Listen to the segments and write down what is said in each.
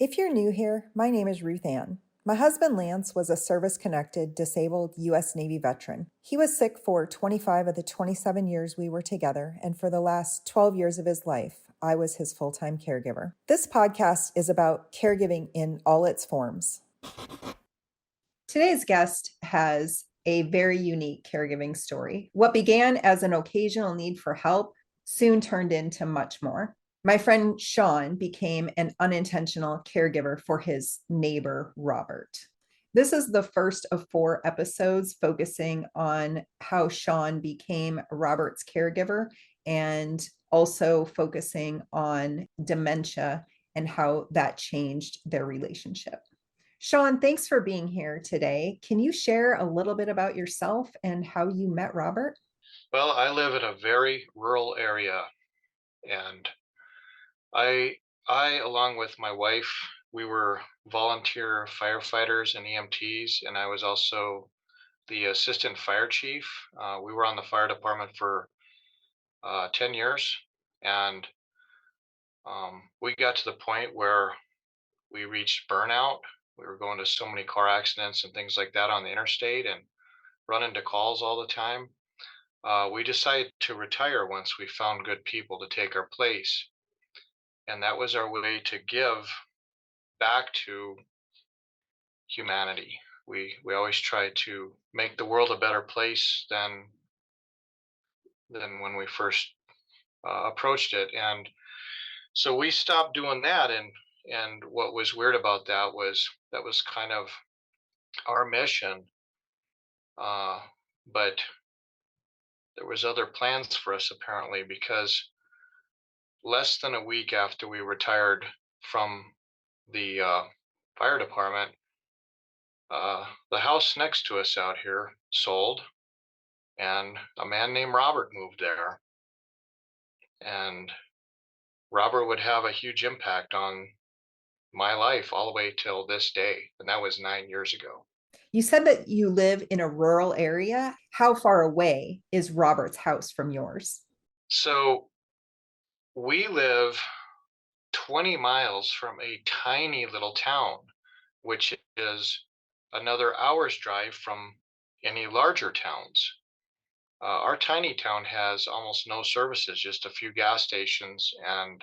If you're new here, my name is RuthAnn. My husband Lance was a service connected, disabled U.S. Navy veteran. He was sick for 25 of the 27 years we were together, and for the last 12 years of his life, I was his full time caregiver. This podcast is about caregiving in all its forms. Today's guest has a very unique caregiving story. What began as an occasional need for help soon turned into much more. My friend Shawn became an unintentional caregiver for his neighbor, Robert. This is the first of 4 episodes focusing on how Shawn became Robert's caregiver and also focusing on dementia and how that changed their relationship. Shawn, thanks for being here today. Can you share a little bit about yourself and how you met Robert? Well, I live in a very rural area, and I along with my wife, we were volunteer firefighters and EMTs, and I was also the assistant fire chief. We were on the fire department for 10 years, and we got to the point where we reached burnout. We were going to so many car accidents and things like that on the interstate and running to calls all the time. We decided to retire once we found good people to take our place. And that was our way to give back to humanity. We always try to make the world a better place than when we first approached it. And so we stopped doing that. And what was weird about that was kind of our mission. But there was other plans for us apparently, because less than a week after we retired from the fire department, the house next to us out here sold, and a man named Robert moved there. And Robert would have a huge impact on my life all the way till this day. And that was 9 years ago. You said that you live in a rural area. How far away is Robert's house from yours? So we live 20 miles from a tiny little town, which is another hour's drive from any larger towns. Our tiny town has almost no services, just a few gas stations and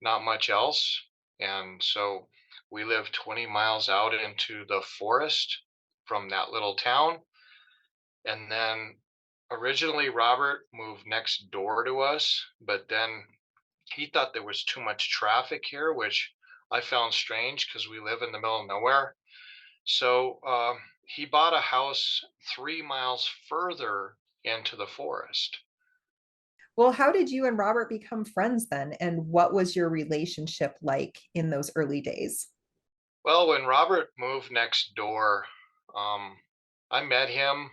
not much else. And so we live 20 miles out into the forest from that little town. And then originally Robert moved next door to us, but then he thought there was too much traffic here, which I found strange because we live in the middle of nowhere. So he bought a house 3 miles further into the forest. Well, how did you and Robert become friends then? And what was your relationship like in those early days? Well, when Robert moved next door, I met him.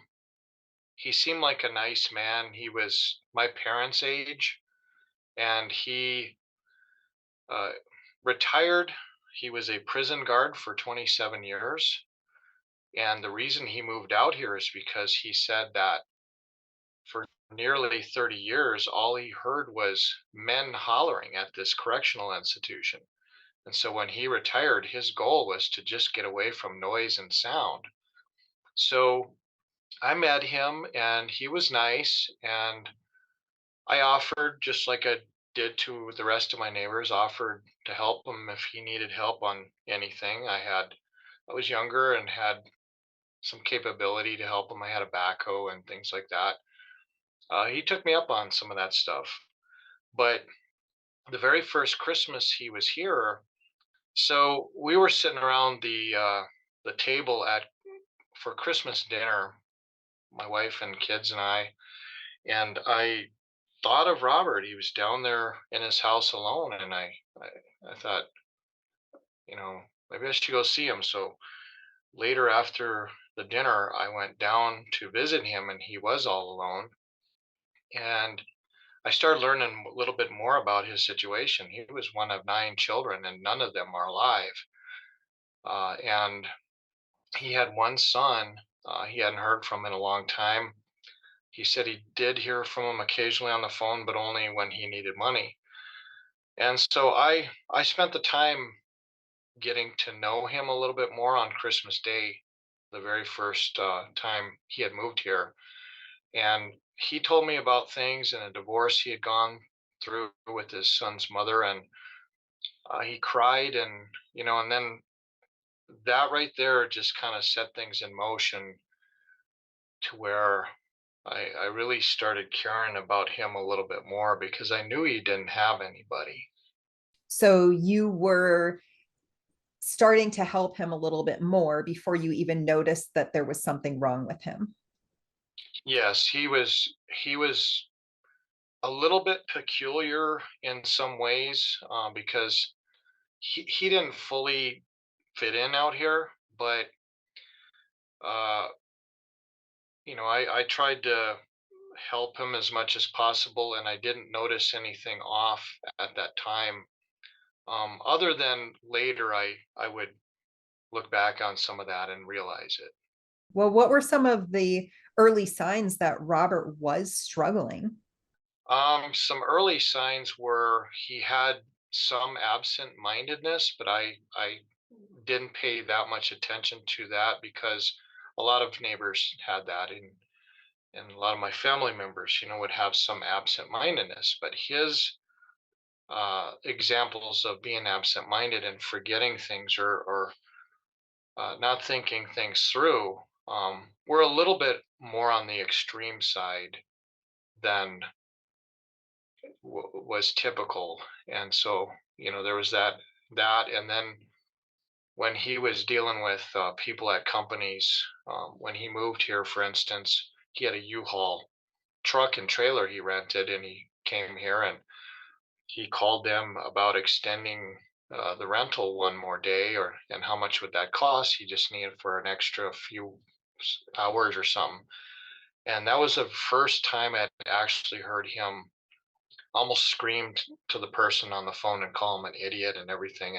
He seemed like a nice man. He was my parents' age, and he uh, retired. He was a prison guard for 27 years. And the reason he moved out here is because he said that for nearly 30 years, all he heard was men hollering at this correctional institution. And so when he retired, his goal was to just get away from noise and sound. So I met him and he was nice. And I offered, just like I did to the rest of my neighbors, offered to help him if he needed help on anything. I was younger and had some capability to help him. I had a backhoe and things like that. He took me up on some of that stuff. But the very first Christmas he was here, so we were sitting around the table at for Christmas dinner, my wife and kids and I thought of Robert. He was down there in his house alone, and I thought, maybe I should go see him. So later after the dinner, I went down to visit him, and he was all alone. And I started learning a little bit more about his situation. He was one of 9 children, and none of them are alive. And he had one son he hadn't heard from in a long time. He said he did hear from him occasionally on the phone, but only when he needed money. And so I spent the time getting to know him a little bit more on Christmas Day, the very first time he had moved here. And he told me about things and a divorce he had gone through with his son's mother. And he cried, and, and then that right there just kind of set things in motion to where I really started caring about him a little bit more because I knew he didn't have anybody. So you were starting to help him a little bit more before you even noticed that there was something wrong with him. Yes, he was a little bit peculiar in some ways, because he didn't fully fit in out here, but uh, I tried to help him as much as possible, and I didn't notice anything off at that time. Other than later, I would look back on some of that and realize it. Well, what were some of the early signs that Robert was struggling? Some early signs were he had some absent-mindedness, but I didn't pay that much attention to that because a lot of neighbors had that, and a lot of my family members, would have some absent-mindedness. But his examples of being absent-minded and forgetting things, or not thinking things through, were a little bit more on the extreme side than was typical. And so, there was that, and then when he was dealing with people at companies, when he moved here, for instance, he had a U-Haul truck and trailer he rented, and he came here and he called them about extending the rental one more day, and how much would that cost. He just needed for an extra few hours or something. And that was the first time I'd actually heard him almost scream to the person on the phone and call him an idiot and everything.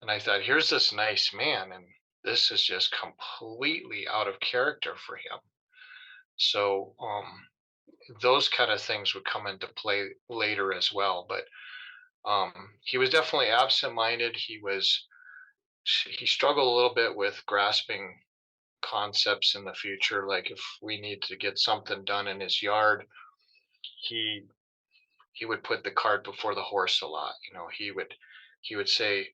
And I thought, here's this nice man, and this is just completely out of character for him. So those kind of things would come into play later as well. But he was definitely absent-minded. He struggled a little bit with grasping concepts in the future. Like if we need to get something done in his yard, he he would put the cart before the horse a lot. He would say,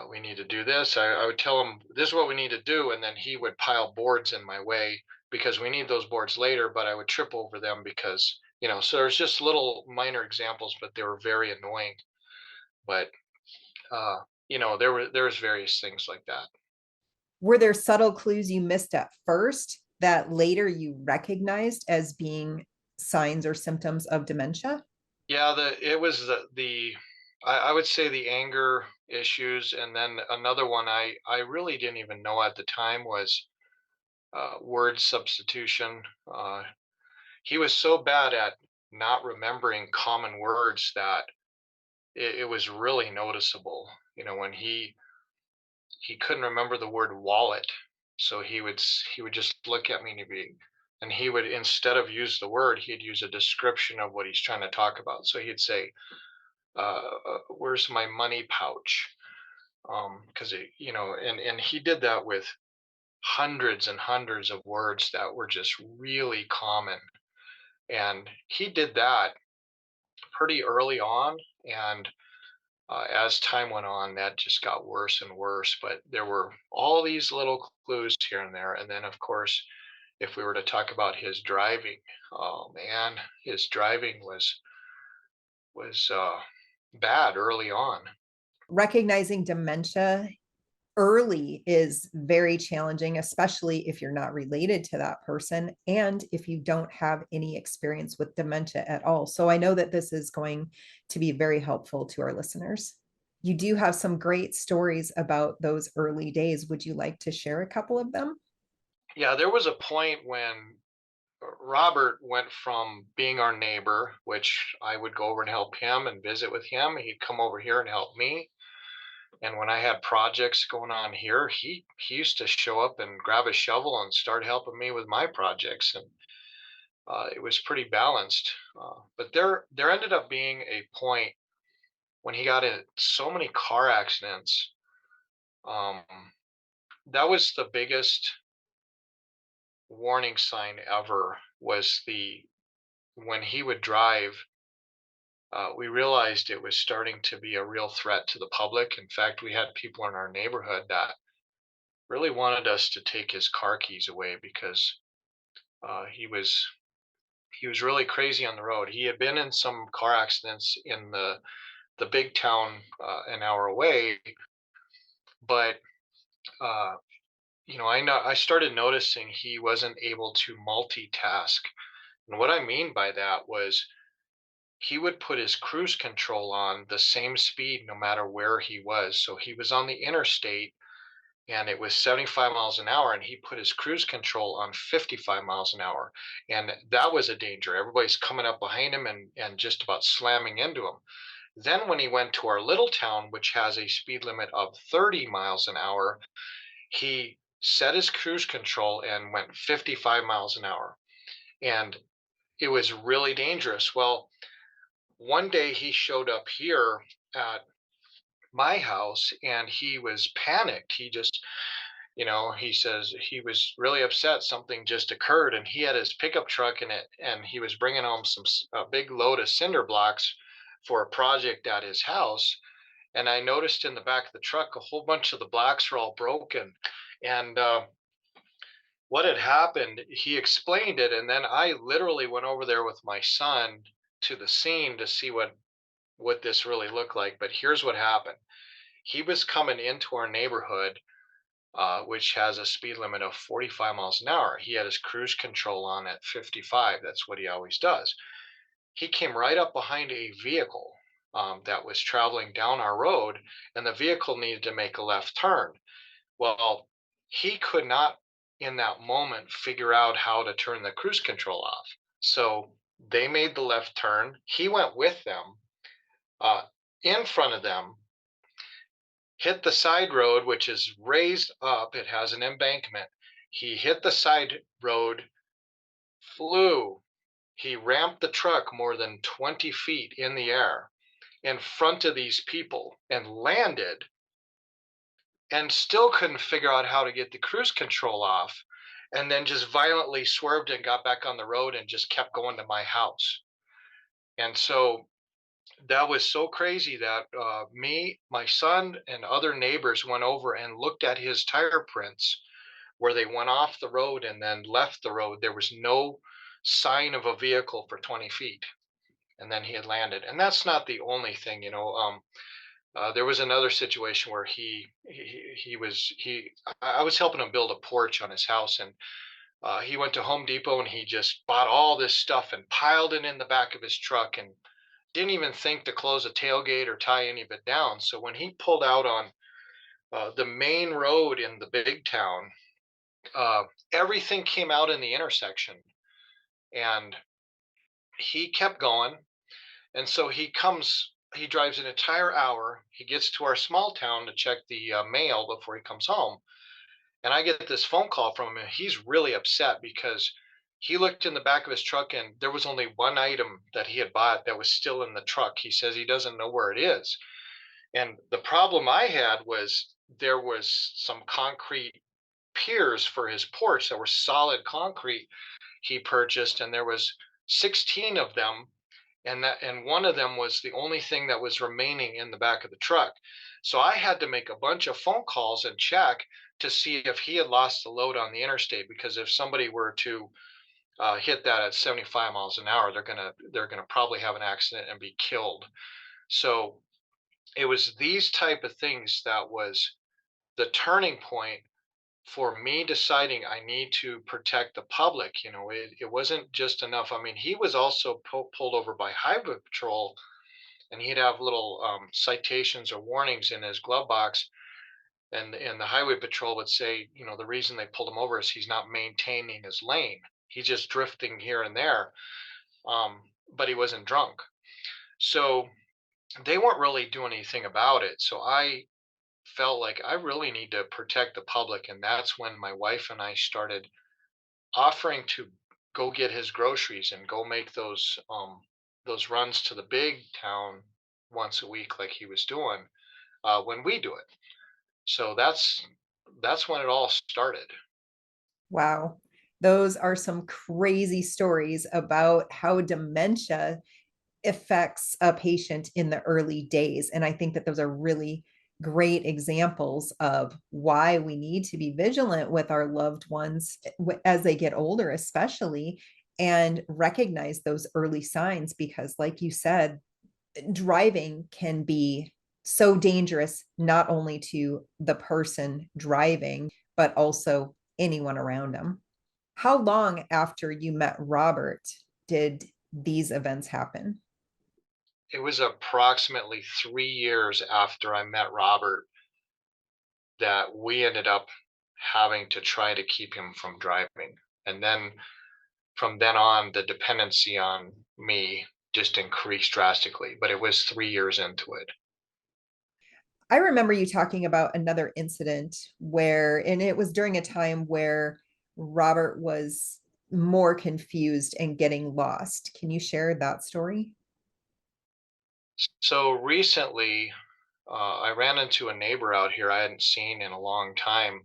we need to do this. I would tell him this is what we need to do, and then he would pile boards in my way because we need those boards later. But I would trip over them because So there's just little minor examples, but they were very annoying. But there was various things like that. Were there subtle clues you missed at first that later you recognized as being signs or symptoms of dementia? Yeah, it was I would say the anger issues, and then another one I really didn't even know at the time was word substitution. He was so bad at not remembering common words that it was really noticeable. When he couldn't remember the word wallet, so he would just look at me and he would, instead of use the word, he'd use a description of what he's trying to talk about. So he'd say, "Where's my money pouch?" Because and he did that with hundreds and hundreds of words that were just really common, and he did that pretty early on. And as time went on, that just got worse and worse. But there were all these little clues here and there. And then, of course, if we were to talk about his driving, oh man, his driving was bad early on. Recognizing dementia early is very challenging, especially if you're not related to that person and if you don't have any experience with dementia at all. So I know that this is going to be very helpful to our listeners. You do have some great stories about those early days. Would you like to share a couple of them? Yeah, there was a point when Robert went from being our neighbor, which I would go over and help him and visit with him. He'd come over here and help me. And when I had projects going on here, he used to show up and grab a shovel and start helping me with my projects, and it was pretty balanced. But there ended up being a point when he got in so many car accidents. Um, that was the biggest warning sign ever, was the when he would drive, we realized it was starting to be a real threat to the public. In fact, we had people in our neighborhood that really wanted us to take his car keys away because he was really crazy on the road. He had been in some car accidents in the big town an hour away, but uh, I started noticing he wasn't able to multitask. And what I mean by that was he would put his cruise control on the same speed no matter where he was. So he was on the interstate and it was 75 miles an hour, and he put his cruise control on 55 miles an hour. And that was a danger. Everybody's coming up behind him and just about slamming into him. Then when he went to our little town, which has a speed limit of 30 miles an hour, he set his cruise control and went 55 miles an hour. And it was really dangerous. Well, one day he showed up here at my house and he was panicked. He says he was really upset. Something just occurred, and he had his pickup truck in it, and he was bringing home a big load of cinder blocks for a project at his house. And I noticed in the back of the truck a whole bunch of the blocks were all broken. And what had happened, he explained it, and then I literally went over there with my son to the scene to see what this really looked like. But here's what happened. He was coming into our neighborhood, which has a speed limit of 45 miles an hour. He had his cruise control on at 55. That's what he always does. He came right up behind a vehicle that was traveling down our road, and the vehicle needed to make a left turn. Well, he could not, in that moment, figure out how to turn the cruise control off. So they made the left turn. He went with them, uh, in front of them, hit the side road, which is raised up. It has an embankment. He hit the side road, flew. He ramped the truck more than 20 feet in the air in front of these people and landed, and still couldn't figure out how to get the cruise control off. And then just violently swerved and got back on the road and just kept going to my house. And so that was so crazy that me, my son, and other neighbors went over and looked at his tire prints where they went off the road and then left the road. There was no sign of a vehicle for 20 feet. And then he had landed. And that's not the only thing, there was another situation where I was helping him build a porch on his house, and he went to Home Depot and he just bought all this stuff and piled it in the back of his truck and didn't even think to close a tailgate or tie any of it down. So when he pulled out on the main road in the big town, uh, everything came out in the intersection, and he kept going. And so he drives an entire hour. He gets to our small town to check the mail before he comes home. And I get this phone call from him, and he's really upset because he looked in the back of his truck and there was only one item that he had bought that was still in the truck. He says he doesn't know where it is. And the problem I had was there was some concrete piers for his porch that were solid concrete he purchased, and there was 16 of them, and one of them was the only thing that was remaining in the back of the truck. So I had to make a bunch of phone calls and check to see if he had lost the load on the interstate, because if somebody were to hit that at 75 miles an hour, they're gonna probably have an accident and be killed. So it was these type of things that was the turning point for me deciding I need to protect the public. It wasn't just enough. I mean, he was also pulled over by highway patrol, and he'd have little citations or warnings in his glove box. And the highway patrol would say, the reason they pulled him over is he's not maintaining his lane. He's just drifting here and there, but he wasn't drunk. So they weren't really doing anything about it. So I felt like I really need to protect the public. And that's when my wife and I started offering to go get his groceries and go make those runs to the big town once a week like he was doing when we do it. So that's when it all started. Wow. Those are some crazy stories about how dementia affects a patient in the early days. And I think that those are really great examples of why we need to be vigilant with our loved ones as they get older, especially, and recognize those early signs. Because, like you said, driving can be so dangerous, not only to the person driving, but also anyone around them. How long after you met Robert did these events happen? It was approximately 3 years after I met Robert that we ended up having to try to keep him from driving. And then from then on, the dependency on me just increased drastically. But it was 3 years into it. I remember you talking about another incident where, and it was during a time where Robert was more confused and getting lost. Can you share that story? So recently, I ran into a neighbor out here I hadn't seen in a long time,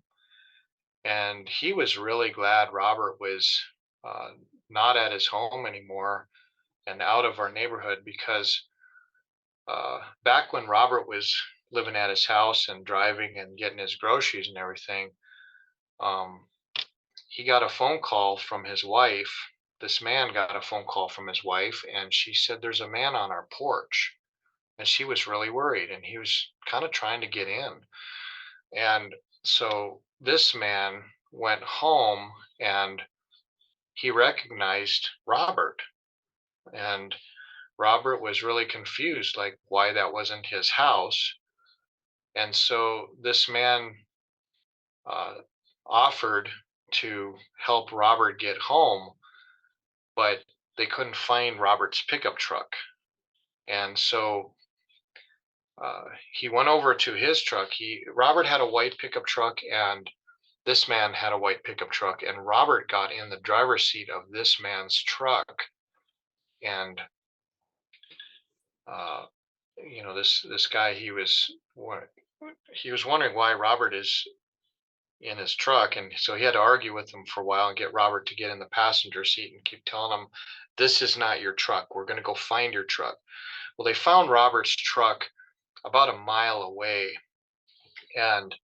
and he was really glad Robert was uh, not at his home anymore and out of our neighborhood because back when Robert was living at his house and driving and getting his groceries and everything, um, he got a phone call from his wife. This man got a phone call from his wife, and she said, "There's a man on our porch." And she was really worried, and he was kind of trying to get in. And so this man went home and he recognized Robert. And Robert was really confused, like why that wasn't his house. And so this man uh, offered to help Robert get home, but they couldn't find Robert's pickup truck. And so he went over to his truck. Robert had a white pickup truck, and this man had a white pickup truck. And Robert got in the driver's seat of this man's truck, and uh, this guy he was wondering why Robert is in his truck, and so he had to argue with him for a while and get Robert to get in the passenger seat and keep telling him, "This is not your truck. We're going to go find your truck." Well, they found Robert's truck about a mile away, and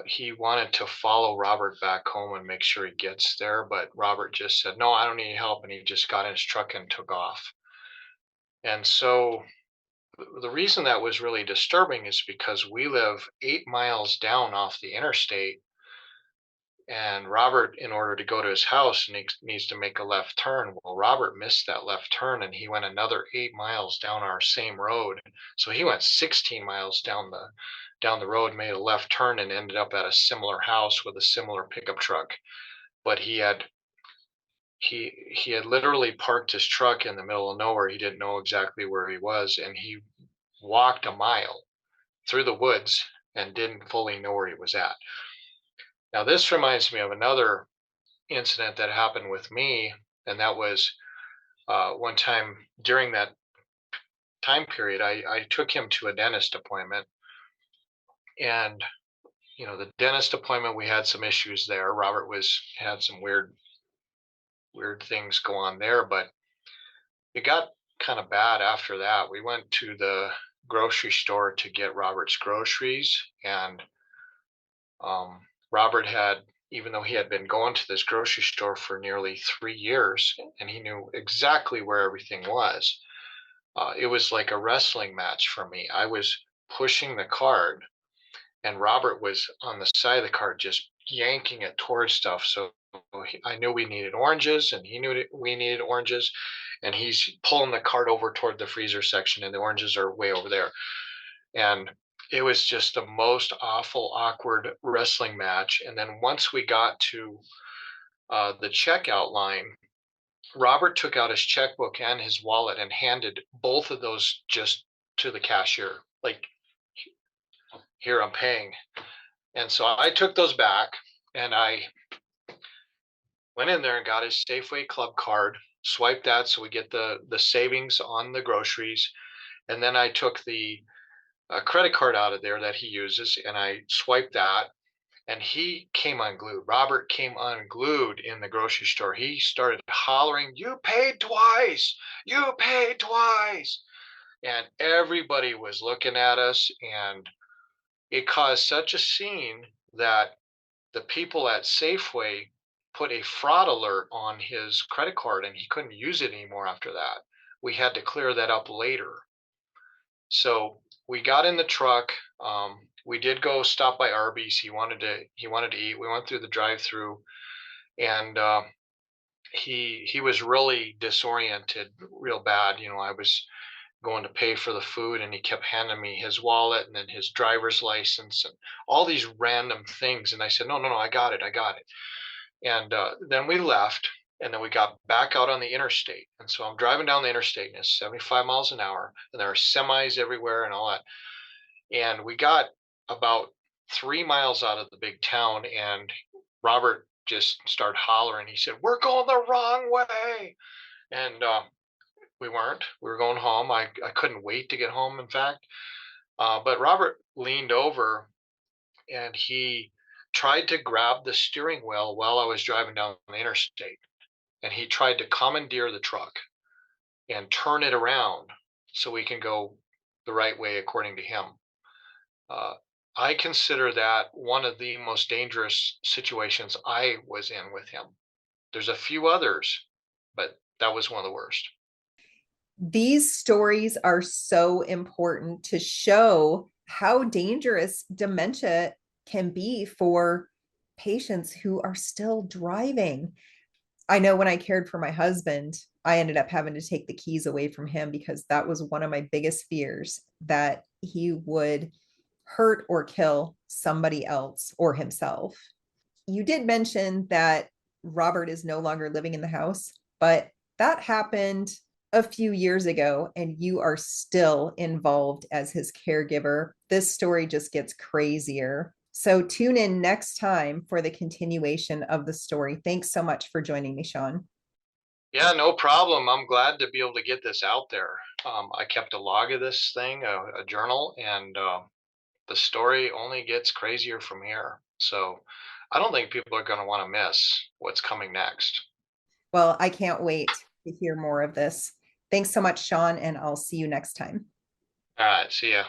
he wanted to follow Robert back home and make sure he gets there, but Robert just said, "No, I don't need help," and he just got in his truck and took off. And so the reason that was really disturbing is because we live 8 miles down off the interstate, and Robert, in order to go to his house, needs to make a left turn. Well, Robert missed that left turn, and he went another 8 miles down our same road. So he went 16 miles down the road, made a left turn, and ended up at a similar house with a similar pickup truck. But he had literally parked his truck in the middle of nowhere. He didn't know exactly where he was, and he walked a mile through the woods and didn't fully know where he was at. Now, this reminds me of another incident that happened with me, and that was one time during that time period, I took him to a dentist appointment, and the dentist appointment, we had some issues there. Robert was had some weird things go on there, but it got kind of bad after that. We went to the grocery store to get Robert's groceries, and um, Robert had, even though he had been going to this grocery store for nearly 3 years and he knew exactly where everything was, it was like a wrestling match for me. I was pushing the cart, and Robert was on the side of the cart just yanking it towards stuff. So I knew we needed oranges, and he knew we needed oranges, and he's pulling the cart over toward the freezer section, and the oranges are way over there. And it was just the most awful, awkward wrestling match. And then once we got to the checkout line, Robert took out his checkbook and his wallet and handed both of those just to the cashier. Like, here, I'm paying. And so I took those back, and I went in there and got his Safeway Club card, swiped that so we get the savings on the groceries. And then I took the credit card out of there that he uses, and I swiped that, and he came unglued. Robert came unglued in the grocery store. He started hollering, "You paid twice! You paid twice!" And everybody was looking at us, and it caused such a scene that the people at Safeway put a fraud alert on his credit card, and he couldn't use it anymore after that. We had to clear that up later. So we got in the truck. We did go stop by Arby's. He wanted to eat. We went through the drive-through, and he was really disoriented, real bad. I was going to pay for the food, and he kept handing me his wallet and then his driver's license and all these random things. And I said, no, no, no, I got it, I got it. And then we left, and then we got back out on the interstate. And so I'm driving down the interstate, and it's 75 miles an hour, and there are semis everywhere and all that. And we got about 3 miles out of the big town, and Robert just started hollering. He said, "We're going the wrong way." And we weren't. We were going home. I couldn't wait to get home, in fact. But Robert leaned over, and he tried to grab the steering wheel while I was driving down the interstate. And he tried to commandeer the truck and turn it around so we can go the right way, according to him. Uh, I consider that one of the most dangerous situations I was in with him. There's a few others, but that was one of the worst. These stories are so important to show how dangerous dementia can be for patients who are still driving. I know when I cared for my husband, I ended up having to take the keys away from him because that was one of my biggest fears, that he would hurt or kill somebody else or himself. You did mention that Robert is no longer living in the house, but that happened a few years ago, and you are still involved as his caregiver. This story just gets crazier. So tune in next time for the continuation of the story. Thanks so much for joining me, Shawn. Yeah, no problem. I'm glad to be able to get this out there. I kept a log of this thing, a journal, and the story only gets crazier from here. So I don't think people are going to want to miss what's coming next. Well, I can't wait to hear more of this. Thanks so much, Shawn, and I'll see you next time. All right, see ya.